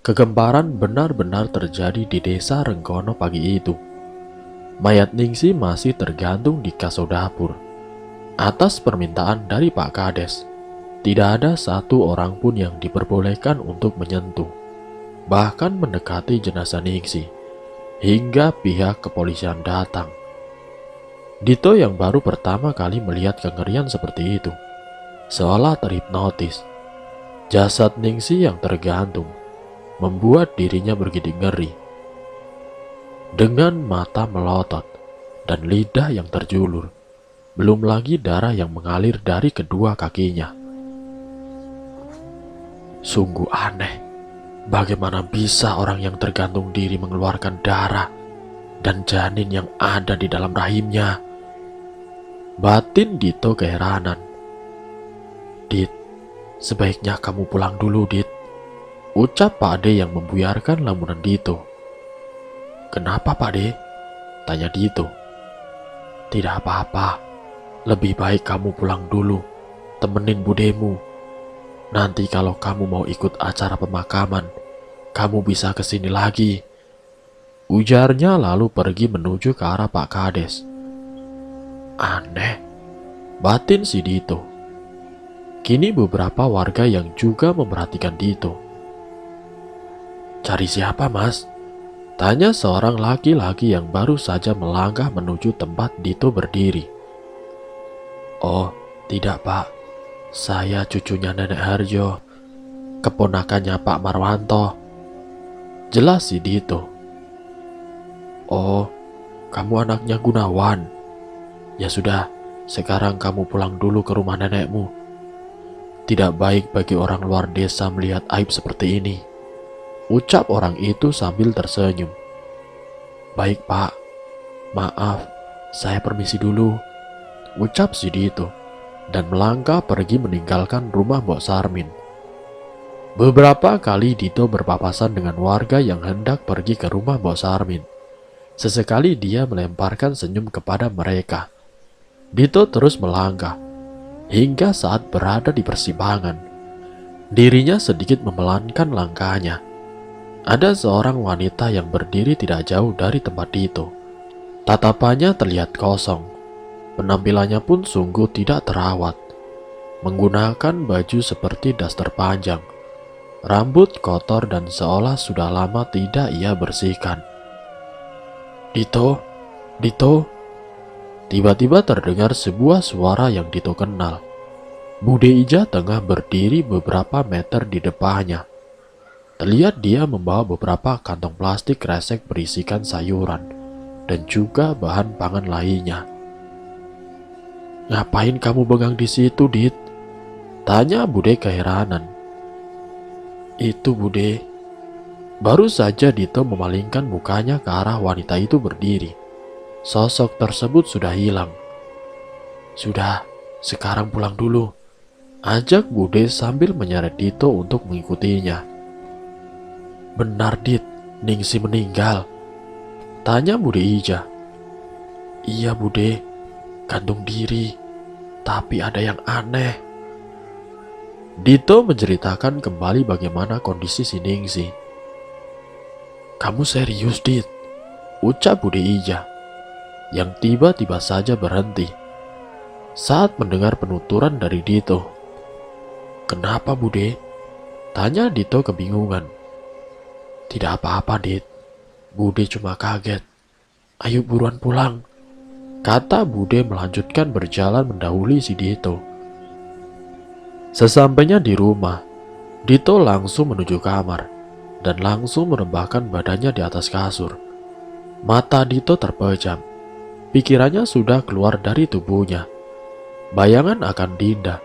Kegemparan benar-benar terjadi di desa Renggono pagi itu. Mayat Ningsi masih tergantung di kasur dapur. Atas permintaan dari Pak Kades, tidak ada satu orang pun yang diperbolehkan untuk menyentuh, bahkan mendekati jenazah Ningsi, hingga pihak kepolisian datang. Dito yang baru pertama kali melihat kengerian seperti itu, seolah terhipnotis. Jasad Ningsi yang tergantung membuat dirinya bergidik ngeri. Dengan mata melotot dan lidah yang terjulur, belum lagi darah yang mengalir dari kedua kakinya. Sungguh aneh, bagaimana bisa orang yang tergantung diri mengeluarkan darah dan janin yang ada di dalam rahimnya? Batin Dito keheranan. Dit, sebaiknya kamu pulang dulu, Dit, ucap Pak De yang membuyarkan lamunan Dito. Kenapa, Pak De? Tanya Dito. Tidak apa-apa, lebih baik kamu pulang dulu, temenin budemu. Nanti kalau kamu mau ikut acara pemakaman, kamu bisa kesini lagi, ujarnya lalu pergi menuju ke arah Pak Kades. Aneh, batin si Dito. Kini beberapa warga yang juga memperhatikan Dito. Cari siapa, Mas? Tanya seorang laki-laki yang baru saja melangkah menuju tempat Dito berdiri. Oh, tidak, Pak. Saya cucunya Nenek Harjo, keponakannya Pak Marwanto, jelas si Dito. Oh, kamu anaknya Gunawan. Ya sudah, sekarang kamu pulang dulu ke rumah nenekmu. Tidak baik bagi orang luar desa melihat aib seperti ini, ucap orang itu sambil tersenyum. Baik, Pak, maaf, saya permisi dulu, ucap si Dito, dan melangkah pergi meninggalkan rumah Mbok Sarmin. Beberapa kali Dito berpapasan dengan warga yang hendak pergi ke rumah Mbok Sarmin. Sesekali dia melemparkan senyum kepada mereka. Dito terus melangkah, hingga saat berada di persimpangan, dirinya sedikit memelankan langkahnya. Ada seorang wanita yang berdiri tidak jauh dari tempat Dito. Tatapannya terlihat kosong. Penampilannya pun sungguh tidak terawat. Menggunakan baju seperti daster panjang. Rambut kotor dan seolah sudah lama tidak ia bersihkan. Dito, Dito. Tiba-tiba terdengar sebuah suara yang Dito kenal. Bude Ija tengah berdiri beberapa meter di depannya. Terlihat dia membawa beberapa kantong plastik kresek berisikan sayuran dan juga bahan pangan lainnya. Ngapain kamu bengong di situ, Dit? Tanya Bude keheranan. Itu, Bude. Baru saja Dito memalingkan mukanya ke arah wanita itu berdiri. Sosok tersebut sudah hilang. Sudah, sekarang pulang dulu, ajak Bude sambil menyeret Dito untuk mengikutinya. Benar, Dit, Ningsi meninggal, tanya Bude Ija. Iya, Bude, gantung diri, tapi ada yang aneh. Dito menceritakan kembali bagaimana kondisi si Ningsi. Kamu serius, Dit? Ucap Bude Ija, yang tiba-tiba saja berhenti saat mendengar penuturan dari Dito. Kenapa, Bude? Tanya Dito kebingungan. Tidak apa-apa, Dit. Bude cuma kaget. Ayo buruan pulang, kata Bude melanjutkan berjalan mendahului si Dito. Sesampainya di rumah, Dito langsung menuju kamar dan langsung merebahkan badannya di atas kasur. Mata Dito terpejam. Pikirannya sudah keluar dari tubuhnya. Bayangan akan Dinda,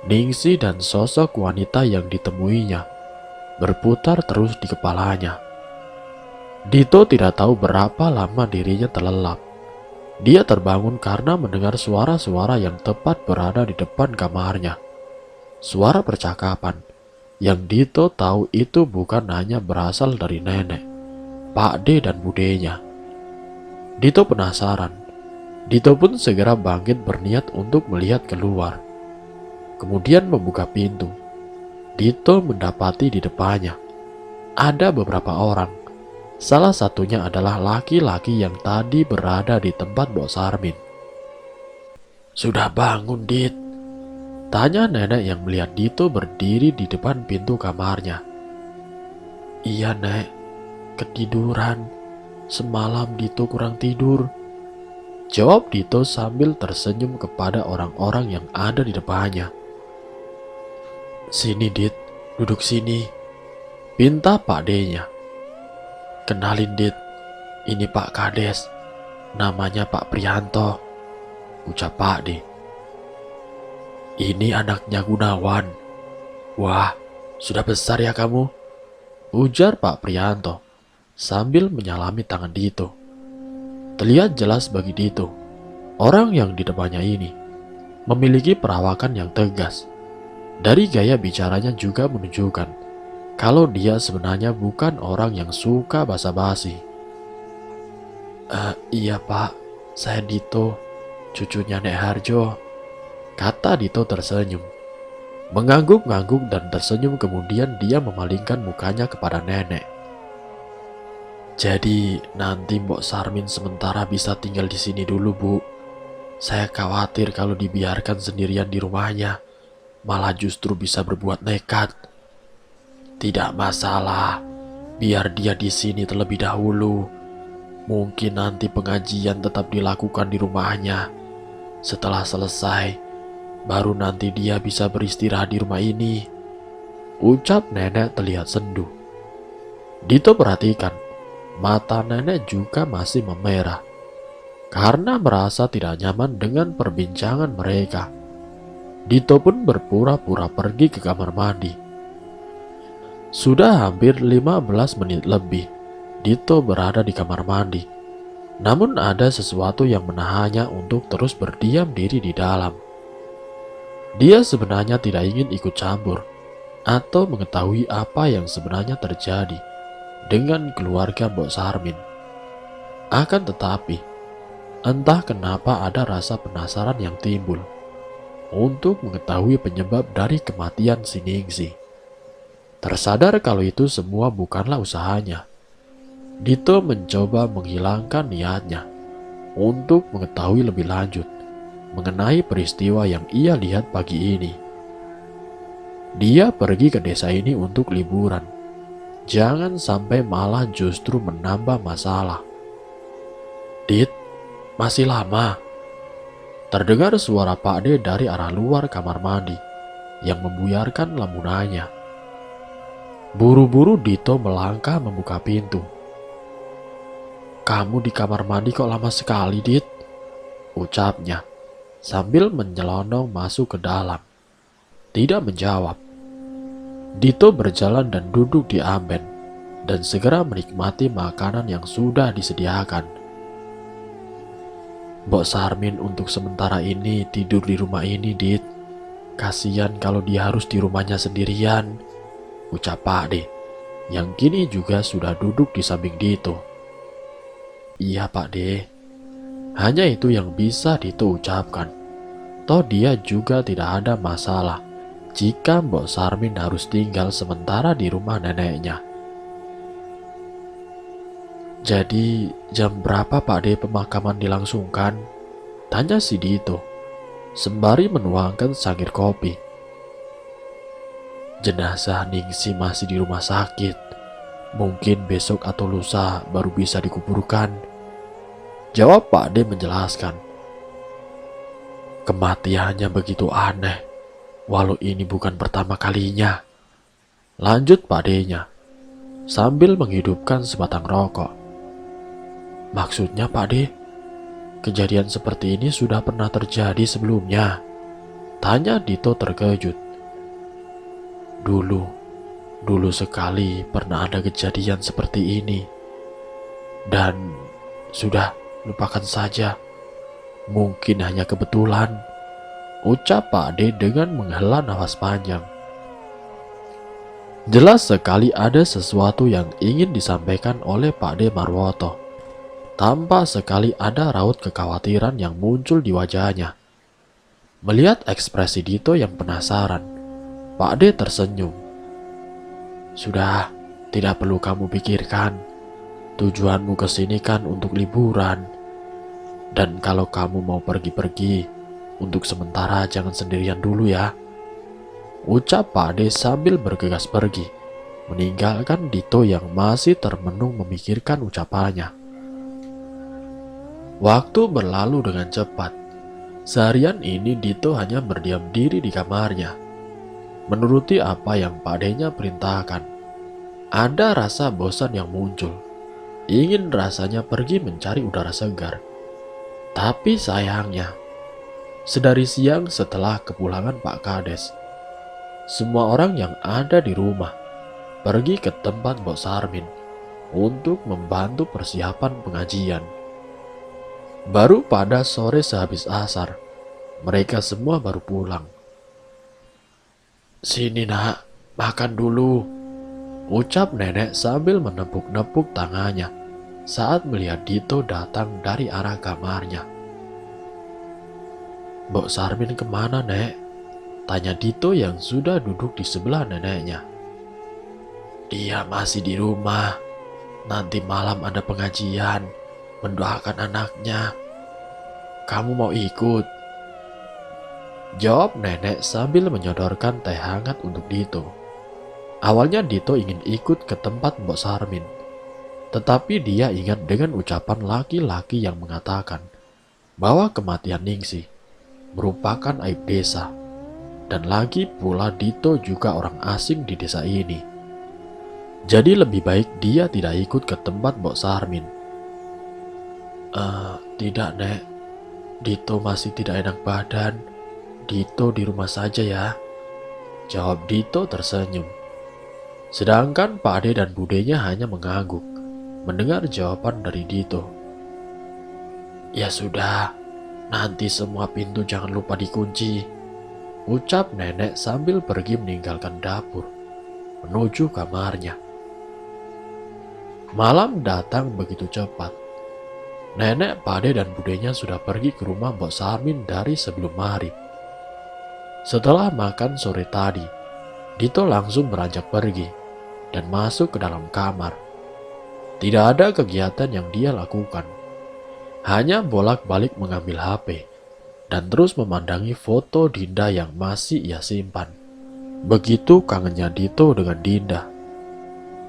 Ningsi dan sosok wanita yang ditemuinya berputar terus di kepalanya. Dito tidak tahu berapa lama dirinya terlelap. Dia terbangun karena mendengar suara-suara yang tepat berada di depan kamarnya. Suara percakapan yang Dito tahu itu bukan hanya berasal dari nenek, Pak De dan budenya. Dito penasaran. Dito pun segera bangkit berniat untuk melihat keluar. Kemudian membuka pintu. Dito mendapati di depannya ada beberapa orang. Salah satunya adalah laki-laki yang tadi berada di tempat Mbok Sarmin. "Sudah bangun, Dit?" tanya nenek yang melihat Dito berdiri di depan pintu kamarnya. "Iya, Nek. Ketiduran. Semalam Dito kurang tidur," jawab Dito sambil tersenyum kepada orang-orang yang ada di depannya. "Sini, Dit. Duduk sini," pinta Pak D-nya. "Kenalin, Dit. Ini Pak Kades. Namanya Pak Prianto," ucap Pak D. "Ini anaknya Gunawan." "Wah, sudah besar ya kamu," ujar Pak Prianto sambil menyalami tangan Dito. Terlihat jelas bagi Dito, orang yang di depannya ini memiliki perawakan yang tegas. Dari gaya bicaranya juga menunjukkan kalau dia sebenarnya bukan orang yang suka basa-basi. Iya Pak, saya Dito, cucunya Nek Harjo," kata Dito tersenyum. Mengangguk-ngangguk dan tersenyum, kemudian dia memalingkan mukanya kepada nenek. "Jadi nanti Mbok Sarmin sementara bisa tinggal di sini dulu, Bu. Saya khawatir kalau dibiarkan sendirian di rumahnya, malah justru bisa berbuat nekat." "Tidak masalah, biar dia di sini terlebih dahulu. Mungkin nanti pengajian tetap dilakukan di rumahnya. Setelah selesai, baru nanti dia bisa beristirahat di rumah ini," ucap nenek terlihat sendu. Dito perhatikan, mata nenek juga masih memerah karena merasa tidak nyaman dengan perbincangan mereka. Dito pun berpura-pura pergi ke kamar mandi. Sudah hampir 15 menit lebih Dito berada di kamar mandi. Namun ada sesuatu yang menahannya untuk terus berdiam diri di dalam. Dia sebenarnya tidak ingin ikut campur atau mengetahui apa yang sebenarnya terjadi dengan keluarga Mbok Sarmin. Akan tetapi, entah kenapa ada rasa penasaran yang timbul untuk mengetahui penyebab dari kematian si Ningsi. Tersadar kalau itu semua bukanlah usahanya, Dito mencoba menghilangkan niatnya untuk mengetahui lebih lanjut mengenai peristiwa yang ia lihat pagi ini. Dia pergi ke desa ini untuk liburan. Jangan sampai malah justru menambah masalah. "Dit, masih lama?" terdengar suara Pak D dari arah luar kamar mandi yang membuyarkan lamunannya. Buru-buru Dito melangkah membuka pintu. "Kamu di kamar mandi kok lama sekali, Dit?" ucapnya sambil menyelonong masuk ke dalam. Tidak menjawab. Dito berjalan dan duduk di amben dan segera menikmati makanan yang sudah disediakan. "Mbok Sarmin untuk sementara ini tidur di rumah ini, Dit. Kasian kalau dia harus di rumahnya sendirian," ucap Pak D, yang kini juga sudah duduk di samping Dito. "Iya Pak D," hanya itu yang bisa Dito ucapkan. Toh dia juga tidak ada masalah jika Mbok Sarmin harus tinggal sementara di rumah neneknya. "Jadi jam berapa Pak D pemakaman dilangsungkan?" tanya si Dito sembari menuangkan cangkir kopi. "Jenazah Ningsi masih di rumah sakit. Mungkin besok atau lusa baru bisa dikuburkan," jawab Pak D menjelaskan. "Kematiannya begitu aneh, walau ini bukan pertama kalinya," lanjut Pak D-nya sambil menghidupkan sebatang rokok. "Maksudnya Pak D, kejadian seperti ini sudah pernah terjadi sebelumnya?" tanya Dito terkejut. Dulu sekali pernah ada kejadian seperti ini. Dan sudah, lupakan saja. Mungkin hanya kebetulan," ucap Pak D dengan menghela nafas panjang. Jelas sekali ada sesuatu yang ingin disampaikan oleh Pak D Marwoto. Tampak sekali ada raut kekhawatiran yang muncul di wajahnya. Melihat ekspresi Dito yang penasaran, Pak D tersenyum. "Sudah, Tidak perlu kamu pikirkan. Tujuanmu ke sini kan untuk liburan. Dan kalau kamu mau pergi-pergi, untuk sementara jangan sendirian dulu ya. Ucap Pak Ade sambil bergegas pergi, meninggalkan Dito yang masih termenung memikirkan ucapannya. Waktu berlalu dengan cepat. Seharian ini Dito hanya berdiam diri di kamarnya, menuruti apa yang Pak Ade-nya perintahkan. Ada rasa bosan yang muncul, ingin rasanya pergi mencari udara segar. Tapi sayangnya, sedari siang setelah kepulangan Pak Kades, semua orang yang ada di rumah pergi ke tempat Mbok Sarmin untuk membantu persiapan pengajian. Baru pada sore sehabis asar, mereka semua baru pulang. "Sini nak, makan dulu," ucap nenek sambil menepuk-nepuk tangannya saat melihat Dito datang dari arah kamarnya. "Mbok Sarmin kemana, Nek?" tanya Dito yang sudah duduk di sebelah neneknya. "Dia masih di rumah. Nanti malam ada pengajian, mendoakan anaknya. Kamu mau ikut?" jawab nenek sambil menyodorkan teh hangat untuk Dito. Awalnya Dito ingin ikut ke tempat Mbok Sarmin, tetapi dia ingat dengan ucapan laki-laki yang mengatakan bahwa kematian Ningsih merupakan aib desa, dan lagi pula Dito juga orang asing di desa ini. Jadi lebih baik dia tidak ikut ke tempat Mbok Sarmin. Tidak, Nek. Dito masih tidak enak badan. Dito di rumah saja ya," jawab Dito tersenyum. Sedangkan Pak Ade dan budenya hanya mengangguk mendengar jawaban dari Dito. "Ya sudah, nanti semua pintu jangan lupa dikunci," ucap nenek sambil pergi meninggalkan dapur menuju kamarnya. Malam datang begitu cepat. Nenek, Pak Ade dan budenya sudah pergi ke rumah Mbok Sarmin dari sebelum maghrib. Setelah makan sore tadi, Dito langsung beranjak pergi dan masuk ke dalam kamar. Tidak ada kegiatan yang dia lakukan, hanya bolak-balik mengambil HP dan terus memandangi foto Dinda yang masih ia simpan. Begitu kangennya Dito dengan Dinda.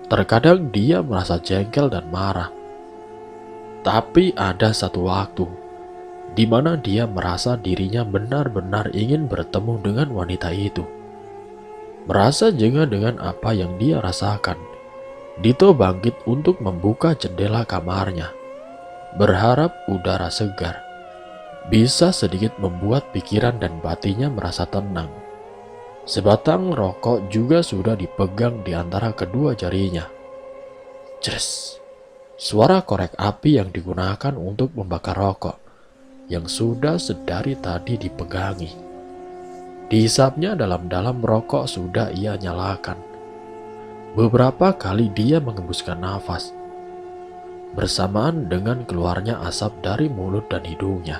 Terkadang dia merasa jengkel dan marah. Tapi ada satu waktu di mana dia merasa dirinya benar-benar ingin bertemu dengan wanita itu. Merasa jengah dengan apa yang dia rasakan, Dito bangkit untuk membuka jendela kamarnya, berharap udara segar bisa sedikit membuat pikiran dan batinnya merasa tenang. Sebatang rokok juga sudah dipegang di antara kedua jarinya. Cres! Suara korek api yang digunakan untuk membakar rokok yang sudah sedari tadi dipegangi. Dihisapnya dalam-dalam rokok sudah ia nyalakan. Beberapa kali dia mengembuskan nafas, bersamaan dengan keluarnya asap dari mulut dan hidungnya.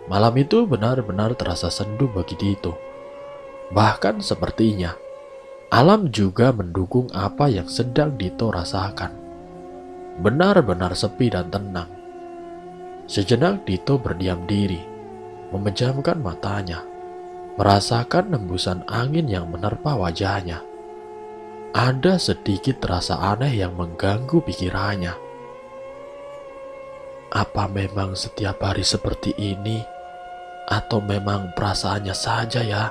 Malam itu benar-benar terasa sendu bagi Dito. Bahkan sepertinya alam juga mendukung apa yang sedang Dito rasakan. Benar-benar sepi dan tenang. Sejenak Dito berdiam diri, memejamkan matanya, merasakan hembusan angin yang menerpa wajahnya. Ada sedikit rasa aneh yang mengganggu pikirannya. Apa memang setiap hari seperti ini? Atau memang perasaannya saja ya?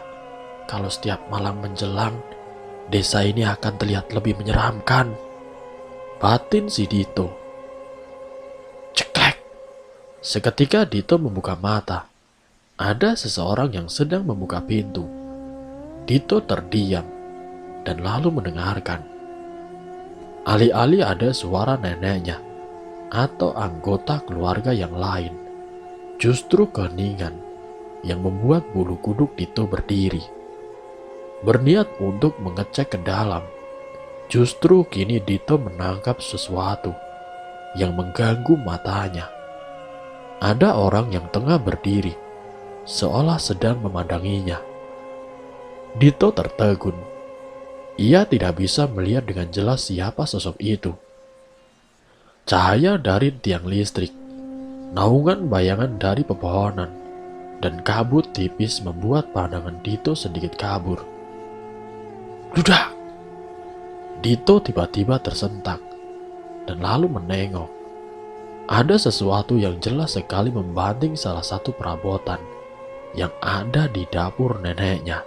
Kalau setiap malam menjelang, desa ini akan terlihat lebih menyeramkan. Batin si Dito. Ceklek. Seketika Dito membuka mata. Ada seseorang yang sedang membuka pintu. Dito terdiam dan lalu mendengarkan. Alih-alih ada suara neneknya atau anggota keluarga yang lain, justru keheningan yang membuat bulu kuduk Dito berdiri. Berniat untuk mengecek ke dalam, justru kini Dito menangkap sesuatu yang mengganggu matanya. Ada orang yang tengah berdiri, seolah sedang memandanginya. Dito tertegun. Ia tidak bisa melihat dengan jelas siapa sosok itu. Cahaya dari tiang listrik, naungan bayangan dari pepohonan, dan kabut tipis membuat pandangan Dito sedikit kabur. Dudak! Dito tiba-tiba tersentak dan lalu menengok. Ada sesuatu yang jelas sekali membanting salah satu perabotan yang ada di dapur neneknya.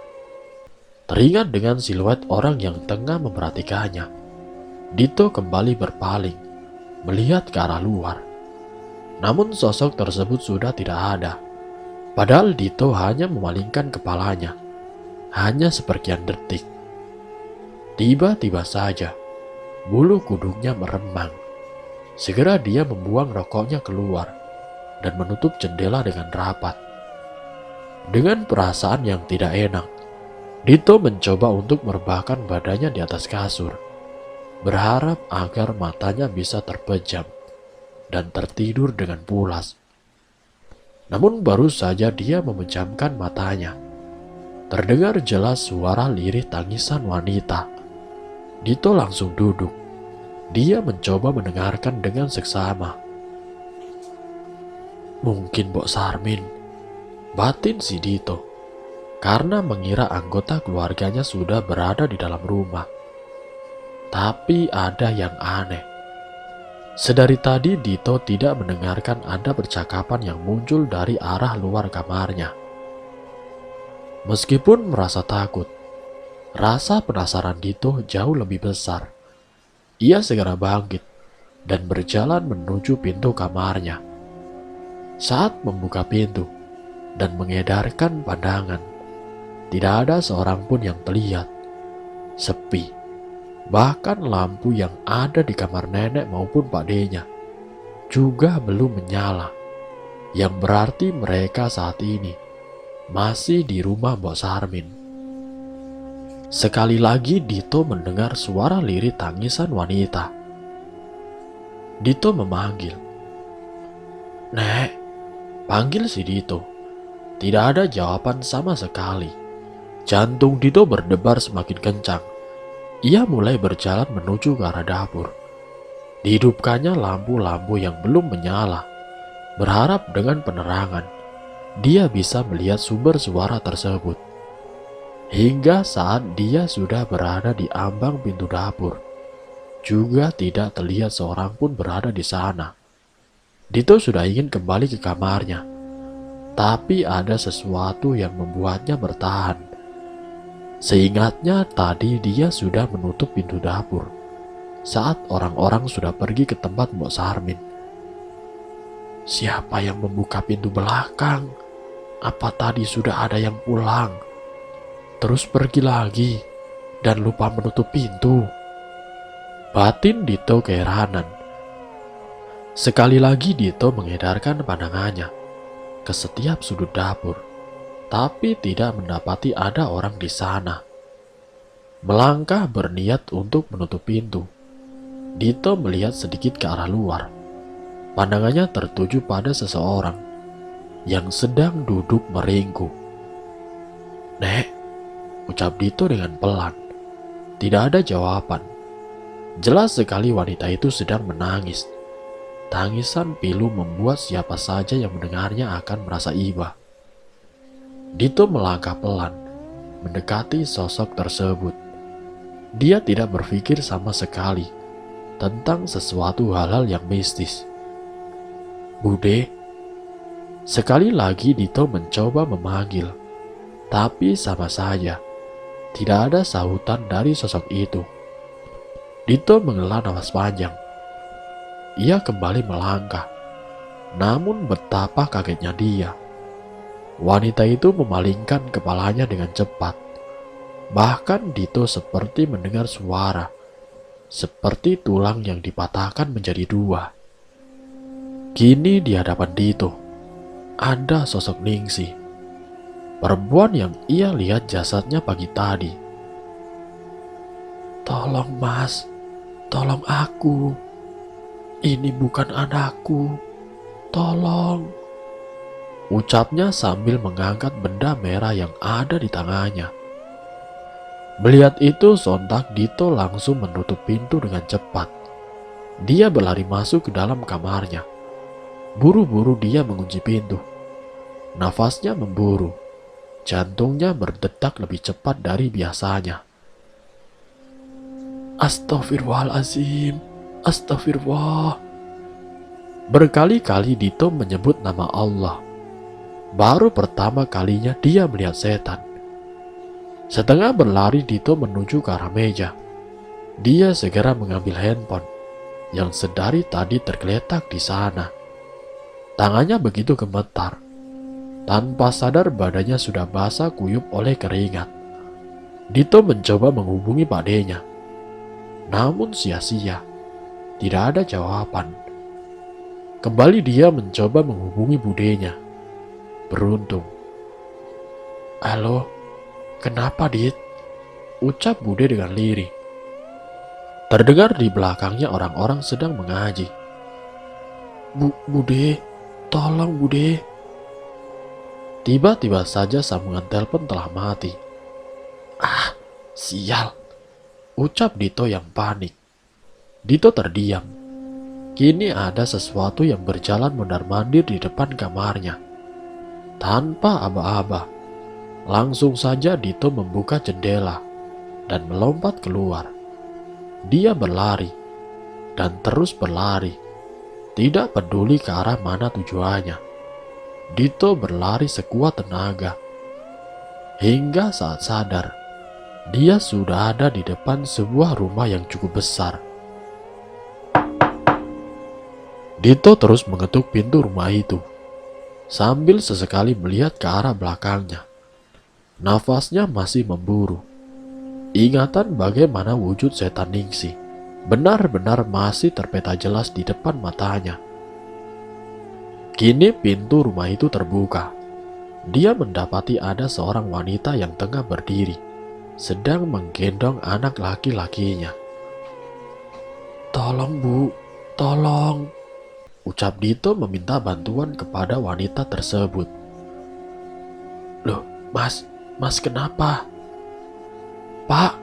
Teringat dengan siluet orang yang tengah memperhatikannya, Dito kembali berpaling, melihat ke arah luar. Namun sosok tersebut sudah tidak ada. Padahal Dito hanya memalingkan kepalanya, hanya seperkian detik. Tiba-tiba saja, bulu kuduknya meremang. Segera dia membuang rokoknya keluar dan menutup jendela dengan rapat. Dengan perasaan yang tidak enak, Dito mencoba untuk merebahkan badannya di atas kasur, berharap agar matanya bisa terpejam dan tertidur dengan pulas. Namun baru saja dia memejamkan matanya, terdengar jelas suara lirih tangisan wanita. Dito langsung duduk. Dia mencoba mendengarkan dengan seksama. Mungkin Mbok Sarmin, batin si Dito, karena mengira anggota keluarganya sudah berada di dalam rumah. Tapi ada yang aneh. Sedari tadi Dito tidak mendengarkan ada percakapan yang muncul dari arah luar kamarnya. Meskipun merasa takut, rasa penasaran Dito jauh lebih besar. Ia segera bangkit dan berjalan menuju pintu kamarnya. Saat membuka pintu dan mengedarkan pandangan, tidak ada seorang pun yang terlihat. Sepi. Bahkan lampu yang ada di kamar nenek maupun Pak D-nya juga belum menyala. Yang berarti mereka saat ini masih di rumah Mbok Sarmin. Sekali lagi Dito mendengar suara lirih tangisan wanita. Dito memanggil. Nek, panggil si Dito. Tidak ada jawaban sama sekali. Jantung Dito berdebar semakin kencang. Ia mulai berjalan menuju ke arah dapur. Dihidupkannya lampu-lampu yang belum menyala. Berharap dengan penerangan, dia bisa melihat sumber suara tersebut. Hingga saat dia sudah berada di ambang pintu dapur, juga tidak terlihat seorang pun berada di sana. Dito sudah ingin kembali ke kamarnya, tapi ada sesuatu yang membuatnya bertahan. Seingatnya tadi dia sudah menutup pintu dapur saat orang-orang sudah pergi ke tempat Mbok Sarmin. Siapa yang membuka pintu belakang? Apa tadi sudah ada yang pulang? Terus pergi lagi dan lupa menutup pintu. Batin Dito keheranan. Sekali lagi Dito mengedarkan pandangannya ke setiap sudut dapur, tapi tidak mendapati ada orang di sana. Melangkah berniat untuk menutup pintu, Dito melihat sedikit ke arah luar. Pandangannya tertuju pada seseorang yang sedang duduk meringkuk. Nek, ucap Dito dengan pelan. Tidak ada jawaban. Jelas sekali wanita itu sedang menangis. Tangisan pilu membuat siapa saja yang mendengarnya akan merasa iba. Dito melangkah pelan, mendekati sosok tersebut. Dia tidak berpikir sama sekali tentang sesuatu hal-hal yang mistis. Bude, sekali lagi Dito mencoba memanggil, tapi sama saja. Tidak ada sahutan dari sosok itu. Dito menghela nafas panjang. Ia kembali melangkah. Namun betapa kagetnya dia. Wanita itu memalingkan kepalanya dengan cepat. Bahkan Dito seperti mendengar suara, seperti tulang yang dipatahkan menjadi dua. Kini di hadapan Dito ada sosok Ningsih, perempuan yang ia lihat jasadnya pagi tadi. Tolong mas, tolong aku. Ini bukan anakku. Tolong. Ucapnya sambil mengangkat benda merah yang ada di tangannya. Melihat itu, sontak Dito langsung menutup pintu dengan cepat. Dia berlari masuk ke dalam kamarnya. Buru-buru dia mengunci pintu. Nafasnya memburu. Jantungnya berdetak lebih cepat dari biasanya. Astagfirullahaladzim, astagfirullah. Berkali-kali Dito menyebut nama Allah. Baru pertama kalinya dia melihat setan. Setengah berlari Dito menuju ke arah meja. Dia segera mengambil handphone yang sedari tadi tergeletak di sana. Tangannya begitu gemetar. Tanpa sadar badannya sudah basah kuyup oleh keringat. Dito mencoba menghubungi Pak D-nya. Namun sia-sia. Tidak ada jawaban. Kembali dia mencoba menghubungi budenya. Beruntung. Halo, kenapa Dit? Ucap Bude dengan lirih. Terdengar di belakangnya orang-orang sedang mengaji. Bude, tolong Bude. Tiba-tiba saja sambungan telepon telah mati. Ah, sial. Ucap Dito yang panik. Dito terdiam. Kini ada sesuatu yang berjalan mondar-mandir di depan kamarnya. Tanpa aba-aba, langsung saja Dito membuka jendela dan melompat keluar. Dia berlari dan terus berlari, tidak peduli ke arah mana tujuannya. Dito berlari sekuat tenaga. Hingga saat sadar, dia sudah ada di depan sebuah rumah yang cukup besar. Dito terus mengetuk pintu rumah itu, sambil sesekali melihat ke arah belakangnya. Nafasnya masih memburu. Ingatan bagaimana wujud setan Ningsih benar-benar masih terpeta jelas di depan matanya. Kini pintu rumah itu terbuka. Dia mendapati ada seorang wanita yang tengah berdiri, sedang menggendong anak laki-lakinya. Tolong Bu, tolong, ucap Dito meminta bantuan kepada wanita tersebut. Loh, Mas kenapa? Pak,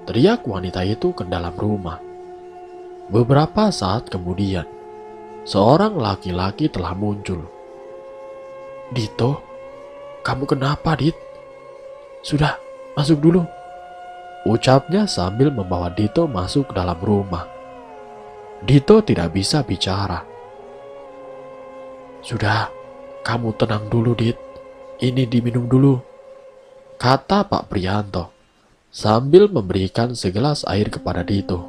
teriak wanita itu ke dalam rumah. Beberapa saat kemudian, seorang laki-laki telah muncul. Dito, kamu kenapa, Dit? Sudah, masuk dulu, ucapnya sambil membawa Dito masuk ke dalam rumah. Dito tidak bisa bicara. Sudah, kamu tenang dulu, Dit. Ini diminum dulu, kata Pak Prianto sambil memberikan segelas air kepada Dito.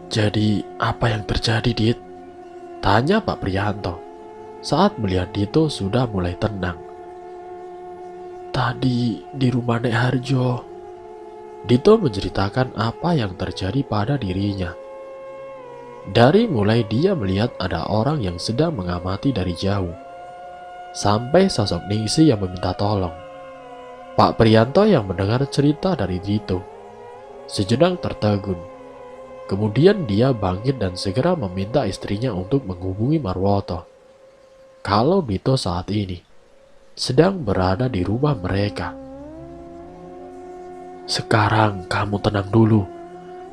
Jadi, apa yang terjadi, Dit? Tanya Pak Prianto saat melihat Dito sudah mulai tenang. Tadi di rumah Nek Harjo, Dito menceritakan apa yang terjadi pada dirinya. Dari mulai dia melihat ada orang yang sedang mengamati dari jauh, sampai sosok Ningsih yang meminta tolong. Pak Prianto yang mendengar cerita dari Dito sejenak tertegun. Kemudian dia bangkit dan segera meminta istrinya untuk menghubungi Marwoto. Kalau Dito saat ini sedang berada di rumah mereka. Sekarang kamu tenang dulu.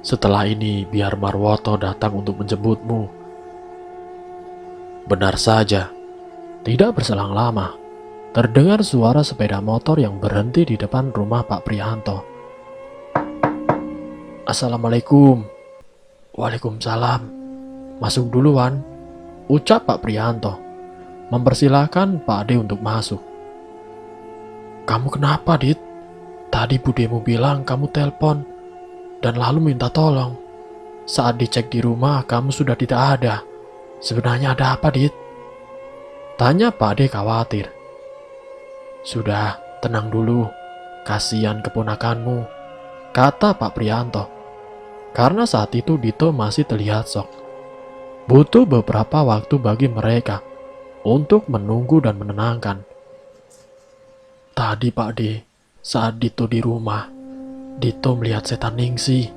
Setelah ini biar Marwoto datang untuk menjemputmu. Benar saja, tidak berselang lama, terdengar suara sepeda motor yang berhenti di depan rumah Pak Prianto. Assalamualaikum. Waalaikumsalam. Masuk duluan, ucap Pak Prianto, mempersilahkan Pak Ade untuk masuk. Kamu kenapa, Dit? Tadi budemu bilang kamu telpon dan lalu minta tolong. Saat dicek di rumah kamu sudah tidak ada. Sebenarnya ada apa, Dit? Tanya Pak Ade khawatir. Sudah, tenang dulu. Kasihan keponakanmu, kata Pak Prianto. Karena saat itu Dito masih terlihat shock. Butuh beberapa waktu bagi mereka untuk menunggu dan menenangkan. Tadi Pak D, saat Dito di rumah, Dito melihat setan Ningsih,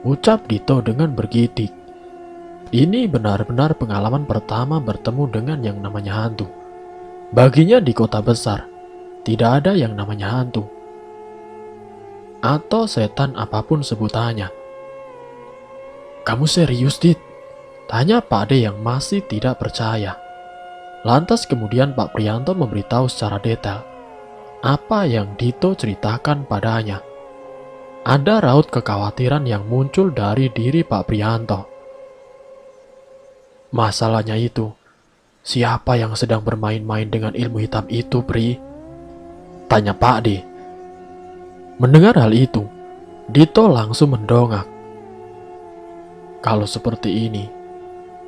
ucap Dito dengan bergidik. Ini benar-benar pengalaman pertama bertemu dengan yang namanya hantu. Baginya di kota besar, tidak ada yang namanya hantu. atau setan apapun sebutannya. "Kamu serius, Dit?" tanya Pak D yang masih tidak percaya. Lantas kemudian Pak Prianto memberitahu secara detail apa yang Dito ceritakan padanya. Ada raut kekhawatiran yang muncul dari diri Pak Prianto. "Masalahnya itu, siapa yang sedang bermain-main dengan ilmu hitam itu, Pri?" tanya Pak D. Mendengar hal itu, Dito langsung mendongak. "Kalau seperti ini,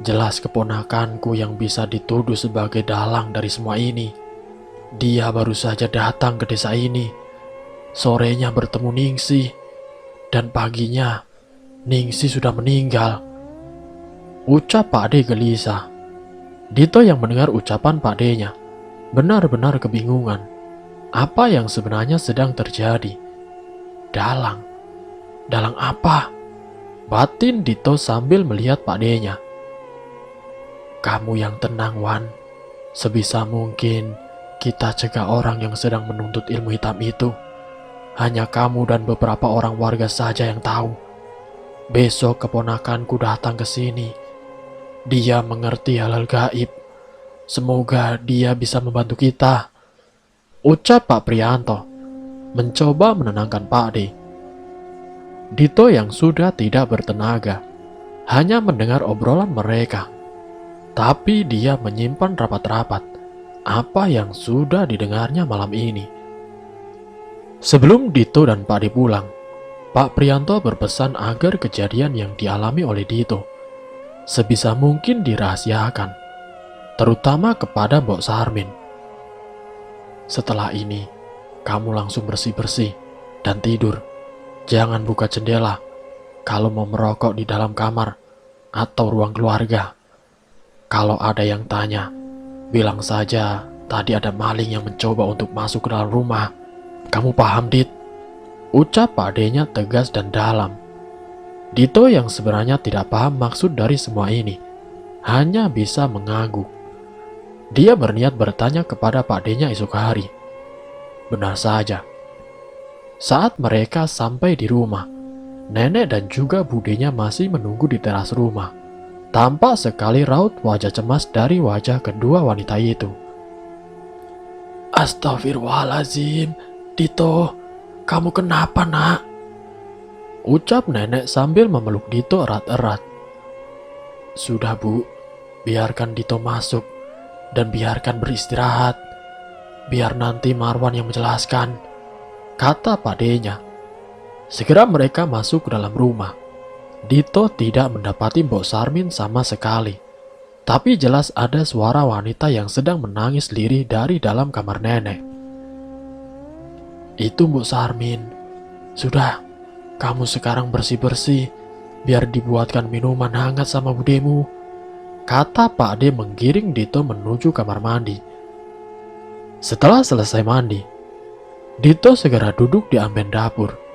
jelas keponakanku yang bisa dituduh sebagai dalang dari semua ini. Dia baru saja datang ke desa ini. Sorenya bertemu Ningsih, dan paginya Ningsih sudah meninggal," ucap Pak D gelisah. Dito yang mendengar ucapan Pak D-nya benar-benar kebingungan. Apa yang sebenarnya sedang terjadi? Dalang? Dalang apa? Batin Dito sambil melihat Pak D-nya. "Kamu yang tenang, Wan. Sebisa mungkin kita cegah orang yang sedang menuntut ilmu hitam itu. Hanya kamu dan beberapa orang warga saja yang tahu. Besok keponakanku datang ke sini. Dia mengerti hal-hal gaib. Semoga dia bisa membantu kita," ucap Pak Prianto, mencoba menenangkan Pak D. Dito yang sudah tidak bertenaga hanya mendengar obrolan mereka, tapi dia menyimpan rapat-rapat apa yang sudah didengarnya malam ini. Sebelum Dito dan Pak D pulang, Pak Prianto berpesan agar kejadian yang dialami oleh Dito sebisa mungkin dirahasiakan, terutama kepada Mbok Sarmin. "Setelah ini, kamu langsung bersih-bersih dan tidur. Jangan buka jendela kalau mau merokok di dalam kamar atau ruang keluarga. Kalau ada yang tanya, bilang saja tadi ada maling yang mencoba untuk masuk ke dalam rumah. Kamu paham, Dit?" ucap Pak D-nya tegas dan dalam. Dito yang sebenarnya tidak paham maksud dari semua ini hanya bisa mengangguk. Dia berniat bertanya kepada Pak D-nya esok hari. Benar saja. Saat mereka sampai di rumah, nenek dan juga budenya masih menunggu di teras rumah. Tampak sekali raut wajah cemas dari wajah kedua wanita itu. "Astagfirullahaladzim, Dito, kamu kenapa, Nak?" ucap nenek sambil memeluk Dito erat-erat. "Sudah, Bu, biarkan Dito masuk dan biarkan beristirahat. Biar nanti Marwan yang menjelaskan," kata Pak D-nya. Segera mereka masuk ke dalam rumah. Dito tidak mendapati Mbok Sarmin sama sekali, tapi jelas ada suara wanita yang sedang menangis lirih dari dalam kamar nenek. "Itu Mbok Sarmin. Sudah, kamu sekarang bersih-bersih, biar dibuatkan minuman hangat sama budemu," kata Pak D menggiring Dito menuju kamar mandi. Setelah selesai mandi, Dito segera duduk di amben dapur.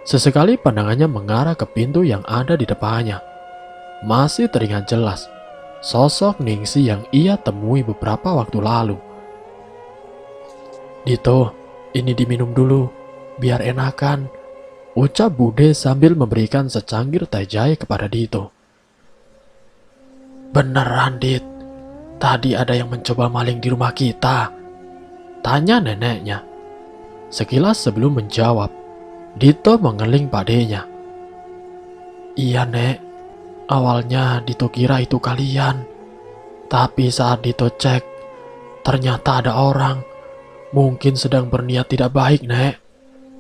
Sesekali pandangannya mengarah ke pintu yang ada di depannya. Masih teringat jelas sosok Ningsih yang ia temui beberapa waktu lalu. "Dito, ini diminum dulu, biar enakan," ucap Bude sambil memberikan secangkir teh jahe kepada Dito. "Beneran, Dit? Tadi ada yang mencoba maling di rumah kita?" tanya neneknya. Sekilas sebelum menjawab, Dito mengeling Pak D-nya. "Iya, Nek. Awalnya Dito kira itu kalian. Tapi saat Dito cek, ternyata ada orang. Mungkin sedang berniat tidak baik, Nek.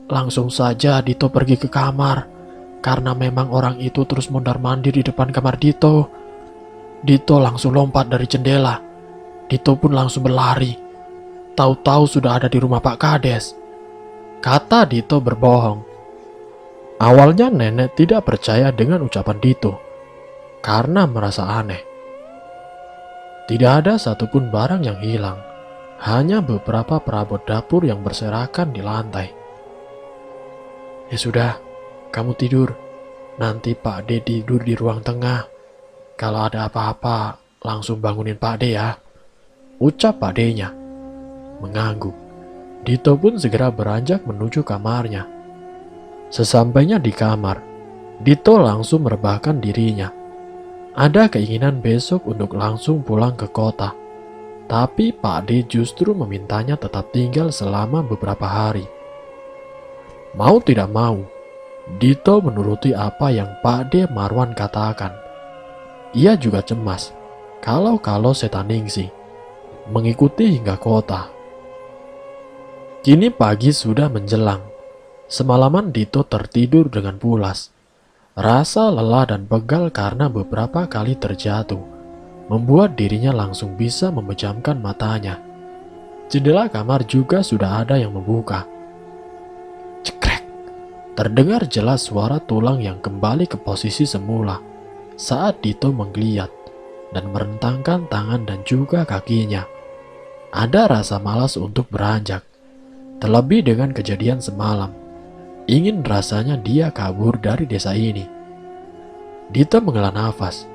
Langsung saja Dito pergi ke kamar, karena memang orang itu terus mondar-mandir di depan kamar Dito. Dito langsung lompat dari jendela. Dito pun langsung berlari. Tahu-tahu sudah ada di rumah Pak Kades," kata Dito berbohong. Awalnya nenek tidak percaya dengan ucapan Dito, karena merasa aneh. Tidak ada satupun barang yang hilang, hanya beberapa perabot dapur yang berserakan di lantai. "Ya sudah, kamu tidur. Nanti Pak D tidur di ruang tengah. Kalau ada apa-apa, langsung bangunin Pak D ya," ucap Pak D-nya. Mengangguk, Dito pun segera beranjak menuju kamarnya. Sesampainya di kamar, Dito langsung merebahkan dirinya. Ada keinginan besok untuk langsung pulang ke kota. Tapi Pak D justru memintanya tetap tinggal selama beberapa hari. Mau tidak mau, Dito menuruti apa yang Pak D Marwan katakan. Ia juga cemas kalau Setaningsih mengikuti hingga kota. Kini pagi sudah menjelang. Semalaman Dito tertidur dengan pulas. Rasa lelah dan pegal karena beberapa kali terjatuh membuat dirinya langsung bisa memejamkan matanya. Jendela kamar juga sudah ada yang membuka. Cekrek. Terdengar jelas suara tulang yang kembali ke posisi semula saat Dito menggeliat dan merentangkan tangan dan juga kakinya. Ada rasa malas untuk beranjak. Terlebih dengan kejadian semalam. Ingin rasanya dia kabur dari desa ini. Dito menghela nafas,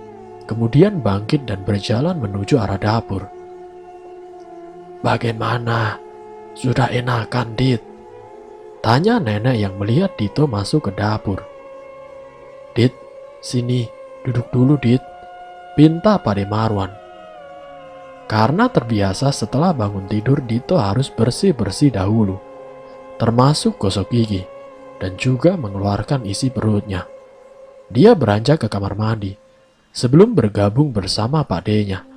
kemudian bangkit dan berjalan menuju arah dapur. Bagaimana? Sudah enakan, Dit? Tanya nenek yang melihat Dito masuk ke dapur. Dit, sini, duduk dulu, Dit. Pinta Pak Marwan. Karena terbiasa setelah bangun tidur Dito harus bersih-bersih dahulu, termasuk gosok gigi dan juga mengeluarkan isi perutnya. Dia beranjak ke kamar mandi sebelum bergabung bersama Pak D-nya.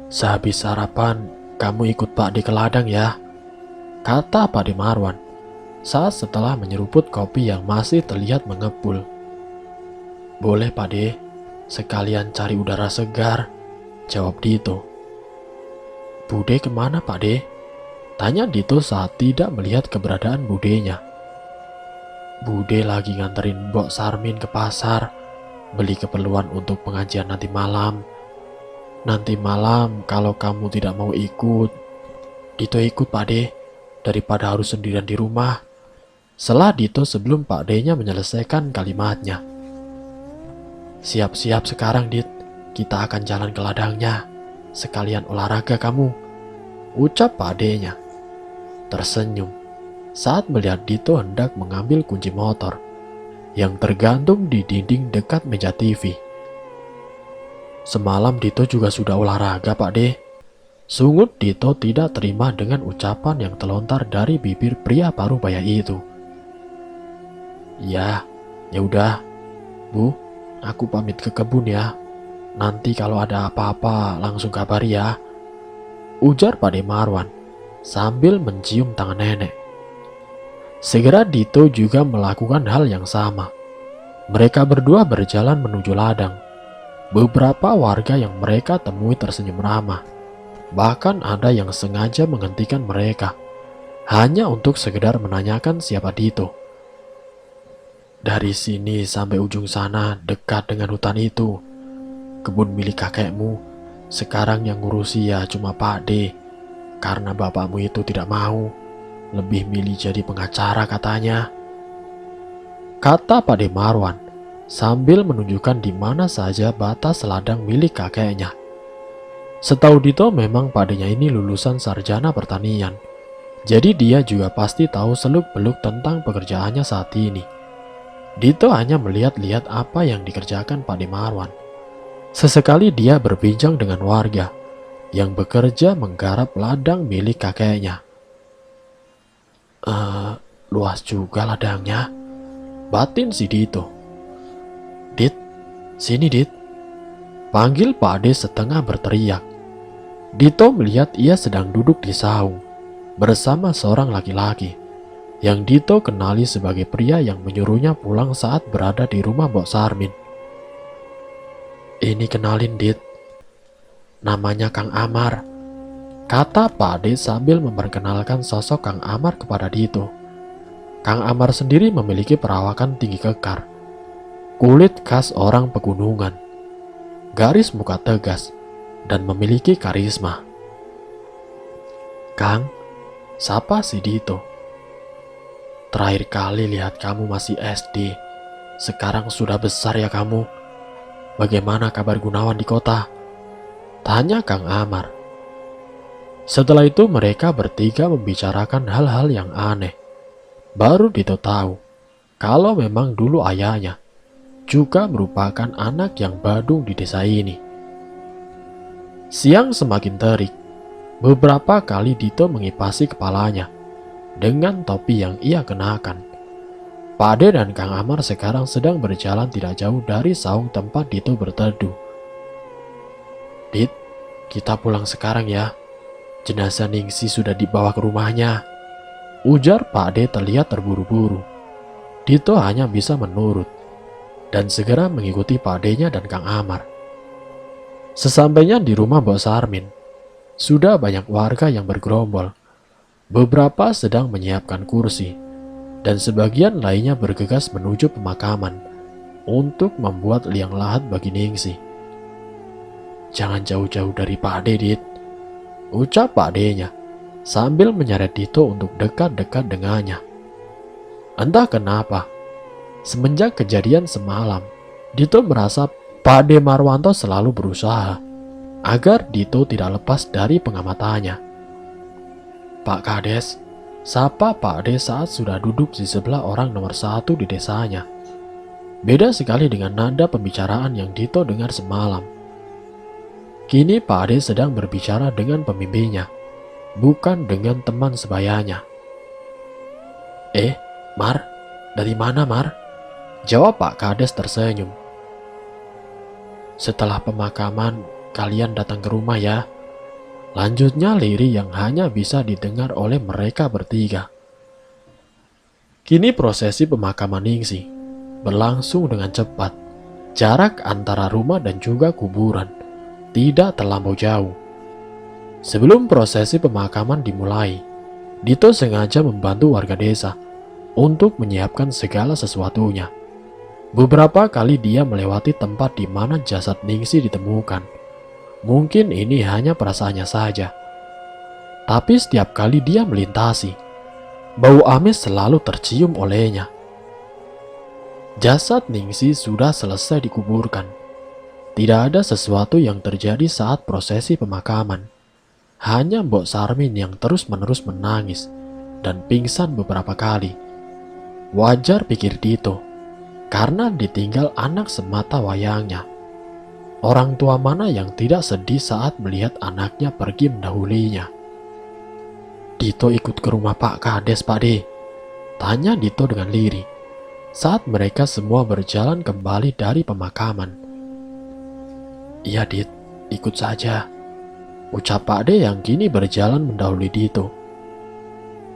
Sehabis sarapan, kamu ikut Pak D ke ladang ya, kata Pak D Marwan saat setelah menyeruput kopi yang masih terlihat mengepul. Boleh Pak D, sekalian cari udara segar, jawab Dito. Bude kemana Pak D? Tanya Dito saat tidak melihat keberadaan budenya. Bude lagi nganterin Mbok Sarmin ke pasar, beli keperluan untuk pengajian nanti malam. Nanti malam kalau kamu tidak mau ikut, Dito ikut Pak D, daripada harus sendirian di rumah. Sela Dito sebelum Pak D-nya menyelesaikan kalimatnya. Siap-siap sekarang Dit, kita akan jalan ke ladangnya, sekalian olahraga kamu, ucap Pak D-nya. Tersenyum saat melihat Dito hendak mengambil kunci motor yang tergantung di dinding dekat meja TV. Semalam Dito juga sudah olahraga Pak D. Sungut Dito tidak terima dengan ucapan yang terlontar dari bibir pria parubaya itu. Ya udah, Bu, aku pamit ke kebun ya. Nanti kalau ada apa-apa langsung kabari ya, ujar Pak D Marwan sambil mencium tangan nenek. Segera Dito juga melakukan hal yang sama. Mereka berdua berjalan menuju ladang. Beberapa warga yang mereka temui tersenyum ramah. Bahkan ada yang sengaja menghentikan mereka hanya untuk sekedar menanyakan siapa Dito. Dari sini sampai ujung sana dekat dengan hutan itu. Kebun milik kakekmu. Sekarang yang ngurusi ya cuma Pak D. Karena bapakmu itu tidak mau. Lebih milih jadi pengacara katanya, kata Pak D Marwan sambil menunjukkan di mana saja batas ladang milik kakeknya. Setahu Dito memang Pak D-nya ini lulusan sarjana pertanian, jadi dia juga pasti tahu seluk-beluk tentang pekerjaannya saat ini. Dito hanya melihat-lihat apa yang dikerjakan Pak D Marwan. Sesekali dia berbincang dengan warga yang bekerja menggarap ladang milik kakeknya. Luas juga ladangnya, batin si Dito. Dit, sini Dit, panggil Pak D setengah berteriak. Dito melihat ia sedang duduk di saung bersama seorang laki-laki yang Dito kenali sebagai pria yang menyuruhnya pulang saat berada di rumah Mbok Sarmin. Ini kenalin Dit, namanya Kang Amar, kata Pak D sambil memperkenalkan sosok Kang Amar kepada Dito. Kang Amar sendiri memiliki perawakan tinggi kekar, kulit khas orang pegunungan, garis muka tegas, dan memiliki karisma. Kang, sapa si Dito. Terakhir kali lihat kamu masih SD, sekarang sudah besar ya kamu. Bagaimana kabar Gunawan di kota? Tanya Kang Amar. Setelah itu mereka bertiga membicarakan hal-hal yang aneh. Baru Dito tahu kalau memang dulu ayahnya juga merupakan anak yang badung di desa ini. Siang semakin terik. Beberapa kali Dito mengipasi kepalanya dengan topi yang ia kenakan. Pak Ade dan Kang Amar sekarang sedang berjalan tidak jauh dari saung tempat Dito berteduh. "Dit, kita pulang sekarang ya. Jenazah Ningsi sudah dibawa ke rumahnya," ujar Pak Ade terlihat terburu-buru. Dito hanya bisa menurut dan segera mengikuti Pak Ade-nya dan Kang Amar. Sesampainya di rumah Mbok Sarmin, sudah banyak warga yang bergerombol. Beberapa sedang menyiapkan kursi, dan sebagian lainnya bergegas menuju pemakaman untuk membuat liang lahat bagi Ningsi. "Jangan jauh-jauh dari Pak Ade, Dit," ucap Pak Ade-nya sambil menyeret Dito untuk dekat-dekat dengannya. Entah kenapa, semenjak kejadian semalam, Dito merasa Pak Ade Marwanto selalu berusaha agar Dito tidak lepas dari pengamatannya. "Pak Kades," sapa Pak Ade saat sudah duduk di sebelah orang nomor 1 di desanya. Beda sekali dengan nada pembicaraan yang Dito dengar semalam. Kini Pak Ade sedang berbicara dengan pembimbingnya, bukan dengan teman sebayanya. Mar, dari mana Mar?" jawab Pak Kades tersenyum. "Setelah pemakaman, kalian datang ke rumah ya," lanjutnya lirih yang hanya bisa didengar oleh mereka bertiga. Kini prosesi pemakaman Ningsi berlangsung dengan cepat. Jarak antara rumah dan juga kuburan tidak terlampau jauh. Sebelum prosesi pemakaman dimulai, Dito sengaja membantu warga desa untuk menyiapkan segala sesuatunya. Beberapa kali dia melewati tempat di mana jasad Ningsi ditemukan. Mungkin ini hanya perasaannya saja, tapi setiap kali dia melintasi, bau amis selalu tercium olehnya. Jasad Ningsi sudah selesai dikuburkan. Tidak ada sesuatu yang terjadi saat prosesi pemakaman. Hanya Mbok Sarmin yang terus-menerus menangis dan pingsan beberapa kali. Wajar, pikir Dito, karena ditinggal anak semata wayangnya. Orang tua mana yang tidak sedih saat melihat anaknya pergi mendahulinya? "Dito ikut ke rumah Pak Kades, Pak De?" tanya Dito dengan lirih saat mereka semua berjalan kembali dari pemakaman. "Iya Dit, ikut saja," ucap Pak De yang kini berjalan mendahului Dito.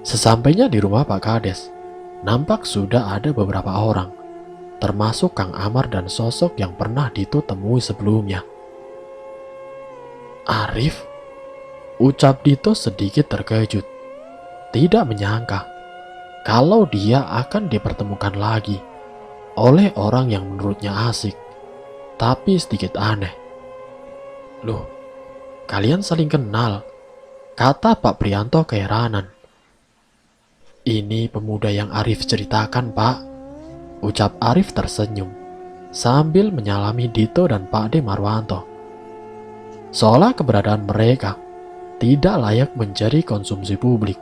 Sesampainya di rumah Pak Kades, nampak sudah ada beberapa orang, termasuk Kang Amar dan sosok yang pernah Dito temui sebelumnya. "Arif?" ucap Dito sedikit terkejut. Tidak menyangka kalau dia akan dipertemukan lagi oleh orang yang menurutnya asik, tapi sedikit aneh. "Loh, kalian saling kenal?" kata Pak Prianto keheranan. "Ini pemuda yang Arif ceritakan, Pak," ucap Arif tersenyum sambil menyalami Dito dan Pak De Marwanto. Seolah keberadaan mereka tidak layak menjadi konsumsi publik,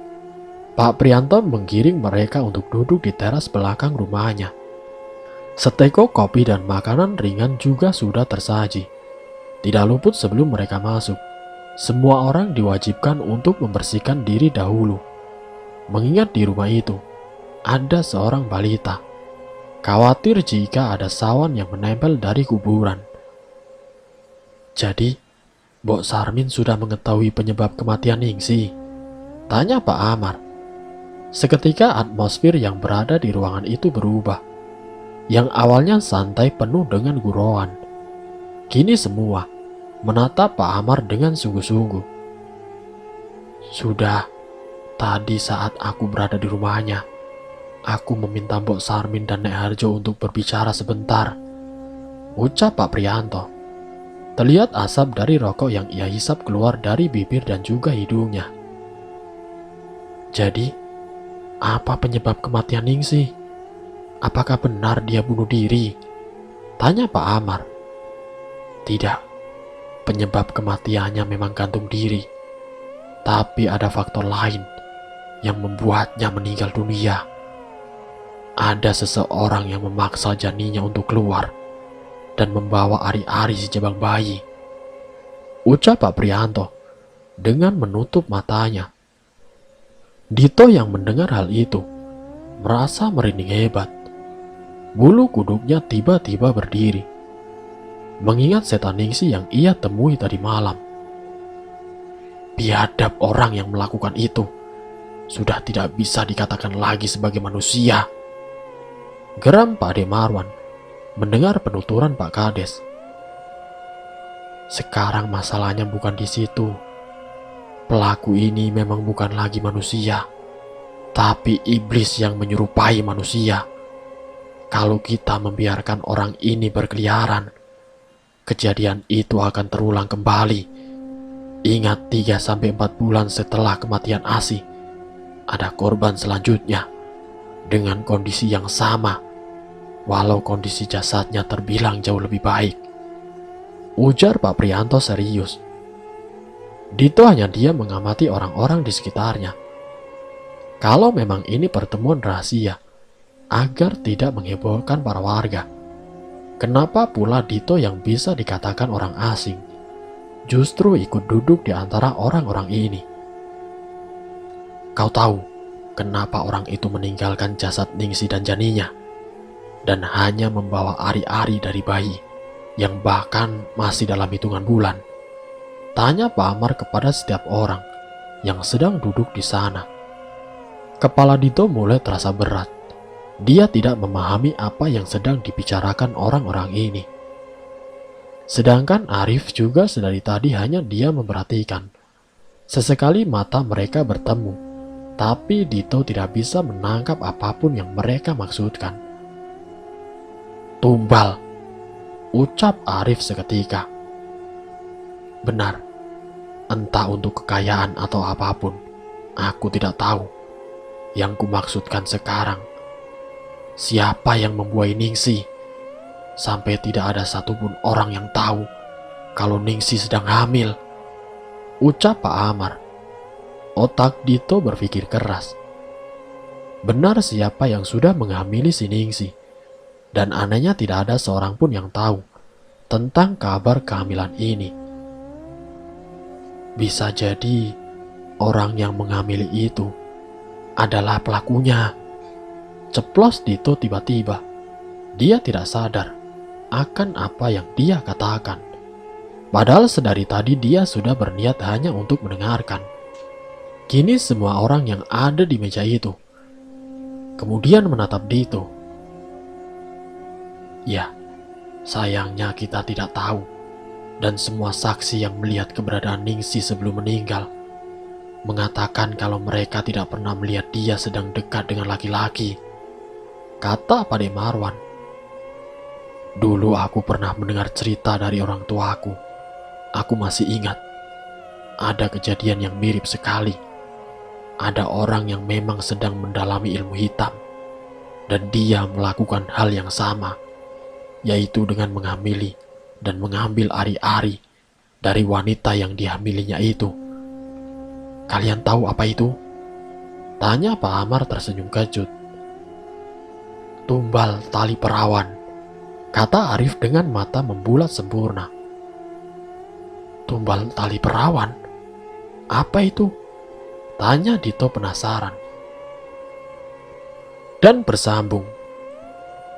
Pak Prianto menggiring mereka untuk duduk di teras belakang rumahnya. Seteko kopi dan makanan ringan juga sudah tersaji. Tidak luput sebelum mereka masuk, semua orang diwajibkan untuk membersihkan diri dahulu. Mengingat di rumah itu ada seorang balita, khawatir jika ada sawan yang menempel dari kuburan. "Jadi, Mbok Sarmin sudah mengetahui penyebab kematian Ningsi?" tanya Pak Amar. Seketika atmosfer yang berada di ruangan itu berubah. Yang awalnya santai penuh dengan gurauan, kini semua menatap Pak Amar dengan sungguh-sungguh. "Sudah, tadi saat aku berada di rumahnya, aku meminta Mbok Sarmin dan Nek Harjo untuk berbicara sebentar," ucap Pak Prianto. Terlihat asap dari rokok yang ia hisap keluar dari bibir dan juga hidungnya. "Jadi, apa penyebab kematian Ningsi? Apakah benar dia bunuh diri?" tanya Pak Amar. "Tidak, penyebab kematiannya memang gantung diri. Tapi ada faktor lain yang membuatnya meninggal dunia," ada seseorang yang memaksa janinnya untuk keluar dan membawa ari-ari si jabang bayi, ucap Pak Prianto dengan menutup matanya. Dito yang mendengar hal itu merasa merinding hebat. Bulu kuduknya tiba-tiba berdiri, mengingat setan Ningsi yang ia temui tadi malam. Biadab orang yang melakukan itu sudah tidak bisa dikatakan lagi sebagai manusia, geram Pak De Marwan mendengar penuturan Pak Kades. Sekarang masalahnya bukan di situ. Pelaku ini memang bukan lagi manusia, tapi iblis yang menyerupai manusia. Kalau kita membiarkan orang ini berkeliaran, kejadian itu akan terulang kembali. Ingat 3-4 bulan setelah kematian Asi, ada korban selanjutnya dengan kondisi yang sama, walau kondisi jasadnya terbilang jauh lebih baik, ujar Pak Prianto serius. Dito hanya diam mengamati orang-orang di sekitarnya. Kalau memang ini pertemuan rahasia, agar tidak menghebohkan para warga, kenapa pula Dito yang bisa dikatakan orang asing justru ikut duduk di antara orang-orang ini? Kau tahu kenapa orang itu meninggalkan jasad Ningsi dan janinya dan hanya membawa ari-ari dari bayi yang bahkan masih dalam hitungan bulan? Tanya Pak Amar kepada setiap orang yang sedang duduk di sana. Kepala Dito mulai terasa berat. Dia tidak memahami apa yang sedang dibicarakan orang-orang ini. Sedangkan Arif juga sedari tadi hanya dia memperhatikan. Sesekali mata mereka bertemu, tapi Dito tidak bisa menangkap apapun yang mereka maksudkan. Tumbal, ucap Arif seketika. Benar, entah untuk kekayaan atau apapun, aku tidak tahu. Yang kumaksudkan sekarang, siapa yang membuai Ningsi? Sampai tidak ada satupun orang yang tahu kalau Ningsi sedang hamil, ucap Pak Amar. Otak Dito berpikir keras. Benar siapa yang sudah menghamili si Ningsi, dan anehnya tidak ada seorang pun yang tahu tentang kabar kehamilan ini. Bisa jadi orang yang menghamili itu adalah pelakunya, ceplos Dito tiba-tiba. Dia tidak sadar akan apa yang dia katakan. Padahal sedari tadi dia sudah berniat hanya untuk mendengarkan. Kini semua orang yang ada di meja itu kemudian menatap Dito. Ya, sayangnya kita tidak tahu. Dan semua saksi yang melihat keberadaan Ningsi sebelum meninggal mengatakan kalau mereka tidak pernah melihat dia sedang dekat dengan laki-laki, kata Pak De Marwan. Dulu aku pernah mendengar cerita dari orang tuaku. Aku masih ingat, ada kejadian yang mirip sekali. Ada orang yang memang sedang mendalami ilmu hitam, dan dia melakukan hal yang sama, yaitu dengan menghamili dan mengambil ari-ari dari wanita yang dihamilinya itu. Kalian tahu apa itu? Tanya Pak Amar tersenyum kecut. Tumbal tali perawan, kata Arif dengan mata membulat sempurna. Tumbal tali perawan? Apa itu? Tanya Dito penasaran. Dan bersambung.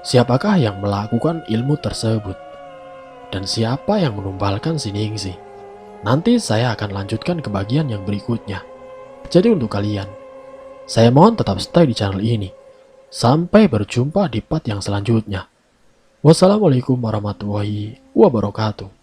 Siapakah yang melakukan ilmu tersebut? Dan siapa yang menumbalkan si Ningsi? Nanti saya akan lanjutkan ke bagian yang berikutnya. Jadi untuk kalian, saya mohon tetap stay di channel ini. Sampai berjumpa di part yang selanjutnya. Wassalamualaikum warahmatullahi wabarakatuh.